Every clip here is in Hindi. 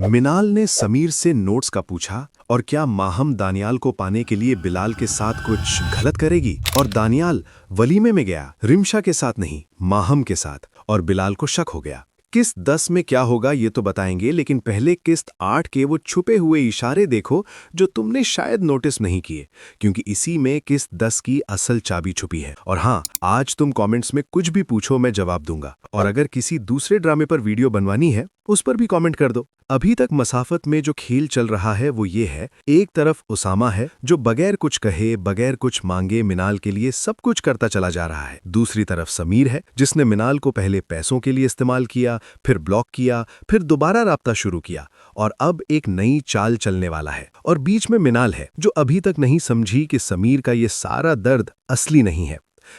मिनाल ने समीर से नोट्स का पूछा और क्या माहम दानियाल को पाने के लिए बिलाल के साथ कुछ गलत करेगी। और दानियाल वलीमे में गया, रिमशा के साथ नहीं, माहम के साथ। और बिलाल को शक हो गया। किस्त 10 में क्या होगा ये तो बताएंगे, लेकिन पहले किस्त 8 के वो छुपे हुए इशारे देखो जो तुमने शायद नोटिस नहीं किए, क्योंकि इसी में किस्त 10 की असल चाबी छुपी है। और हाँ, आज तुम कमेंट्स में कुछ भी पूछो, मैं जवाब दूंगा। और अगर किसी दूसरे ड्रामे पर वीडियो बनवानी है उस पर भी कमेंट कर दो। अभी तक मसाफत में जो खेल चल रहा है वो ये है, एक तरफ उसामा है जो बगैर कुछ कहे, बगैर कुछ मांगे मिनाल के लिए सब कुछ करता चला जा रहा है। दूसरी तरफ समीर है जिसने मिनाल को पहले पैसों के लिए इस्तेमाल किया, फिर ब्लॉक किया, फिर दोबारा राब्ता शुरू किया और अब एक नई चाल चलने वाला है। और बीच में मिनाल है जो अभी तक नहीं समझी कि समीर का ये सारा दर्द असली नहीं है।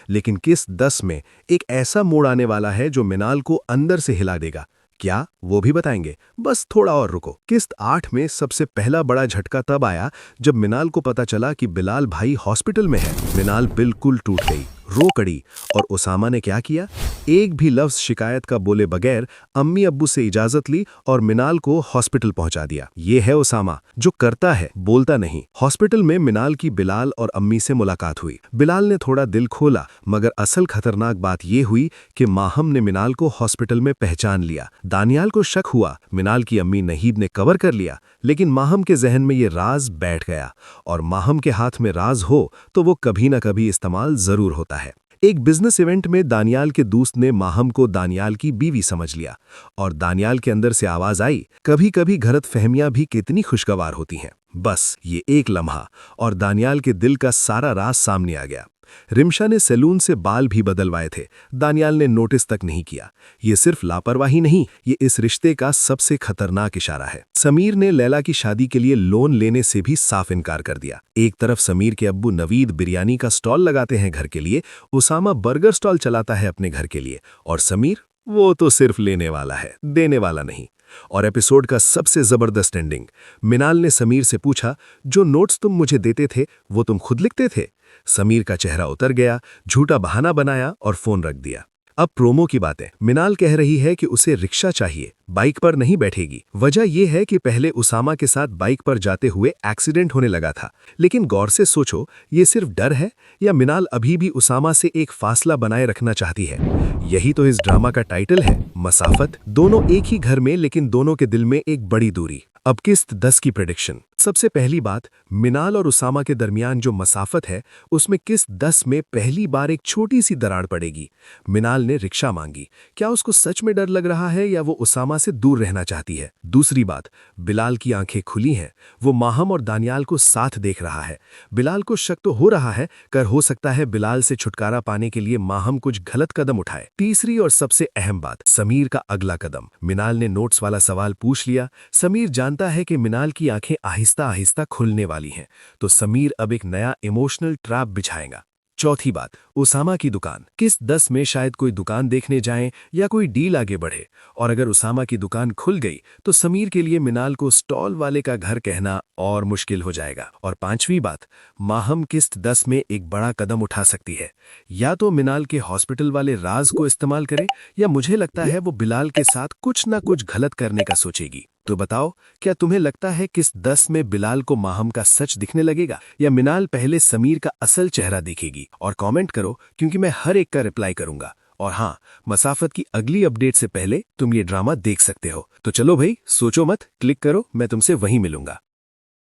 लेकिन किस्त 10 में एक ऐसा मोड़ आने वाला है जो मिनाल को अंदर से हिला देगा। क्या, वो भी बताएंगे, बस थोड़ा और रुको। किस्त 8 में सबसे पहला बड़ा झटका तब आया जब मिनाल को पता चला कि बिलाल भाई हॉस्पिटल में है। मिनाल बिल्कुल टूट गई, रो कड़ी। और उसामा ने क्या किया, एक भी लफ्ज शिकायत का बोले बगैर अम्मी अब्बू से इजाजत ली और मिनाल को हॉस्पिटल पहुंचा दिया। ये है उसामा जो करता है, बोलता नहीं। हॉस्पिटल में मिनाल की बिलाल और अम्मी से मुलाकात हुई। बिलाल ने थोड़ा दिल खोला, मगर असल खतरनाक बात यह हुई कि माहम ने मिनाल को हॉस्पिटल में पहचान लिया। दानियाल को शक हुआ, मिनाल की अम्मी नहीब ने कवर कर लिया, लेकिन माहम के जहन में ये राज बैठ गया। और माहम के हाथ में राज हो तो वो कभी न कभी इस्तेमाल जरूर होता है। एक बिजनेस इवेंट में दानियाल के दोस्त ने माहम को दानियाल की बीवी समझ लिया और दानियाल के अंदर से आवाज आई, कभी कभी गलतफहमियां भी कितनी खुशगवार होती हैं। बस ये एक लम्हा और दानियाल के दिल का सारा राज सामने आ गया। रिमशा ने सैलून से बाल भी बदलवाए थे, दानियाल ने नोटिस तक नहीं किया। ये सिर्फ लापरवाही नहीं, ये इस रिश्ते का सबसे खतरनाक इशारा है। समीर ने लैला की शादी के लिए लोन लेने से भी साफ इनकार कर दिया। एक तरफ समीर के अब्बू नवीद बिरयानी का स्टॉल लगाते हैं घर के लिए, उसामा बर्गर स्टॉल चलाता है अपने घर के लिए, और समीर वो तो सिर्फ लेने वाला है, देने वाला नहीं। और एपिसोड का सबसे जबरदस्त एंडिंग, मिनाल ने समीर से पूछा, जो नोट्स तुम मुझे देते थे वो तुम खुद लिखते थे? समीर का चेहरा उतर गया, झूठा बहाना बनाया और फोन रख दिया। अब प्रोमो की बातें। मिनाल कह रही है कि उसे रिक्शा चाहिए, बाइक पर नहीं बैठेगी। वजह यह है कि पहले उसामा के साथ बाइक पर जाते हुए एक्सीडेंट होने लगा था। लेकिन गौर से सोचो, ये सिर्फ डर है या मिनाल अभी भी उसामा से एक फासला बनाए रखना चाहती है? यही तो इस ड्रामा का टाइटल है, मसाफत। दोनों एक ही घर में, लेकिन दोनों के दिल में एक बड़ी दूरी। अब किस्त 10 की प्रेडिक्शन। सबसे पहली बात, मिनाल और उसामा के दरमियान जो मसाफत है उसमें किस्त 10 में पहली बार एक छोटी सी दरार पड़ेगी। मिनाल ने रिक्शा मांगी, क्या उसको सच में डर लग रहा है या वो उसामा से दूर रहना चाहती है? दूसरी बात, बिलाल की आंखें खुली हैं, वो माहम और दानियाल को साथ देख रहा है। बिलाल को शक तो हो रहा है, कर हो सकता है बिलाल से छुटकारा पाने के लिए माहम कुछ गलत कदम उठाए। तीसरी और सबसे अहम बात, समीर का अगला कदम। मिनाल ने नोट्स वाला सवाल पूछ लिया। समीर जानता है कि मिनाल की आंखें आहिस्ता आहिस्ता खुलने वाली हैं, तो समीर अब एक नया इमोशनल ट्रैप बिछाएगा। चौथी बात, उसामा की दुकान। किस्त 10 में शायद कोई दुकान देखने जाएं या कोई डील आगे बढ़े, और अगर उसामा की दुकान खुल गई तो समीर के लिए मिनाल को स्टॉल वाले का घर कहना और मुश्किल हो जाएगा। और पांचवी बात, माहम किस्त 10 में एक बड़ा कदम उठा सकती है। या तो मिनाल के हॉस्पिटल वाले राज को इस्तेमाल करे, या मुझे लगता है वो बिलाल के साथ कुछ ना कुछ गलत करने का सोचेगी। तो बताओ, क्या तुम्हें लगता है किस्त 10 में बिलाल को माहम का सच दिखने लगेगा, या मिनाल पहले समीर का असल चेहरा दिखेगी? और कमेंट करो, क्योंकि मैं हर एक का रिप्लाई करूंगा। और हाँ, मसाफत की अगली अपडेट से पहले तुम ये ड्रामा देख सकते हो। तो चलो भाई, सोचो मत, क्लिक करो, मैं तुमसे वहीं मिलूंगा।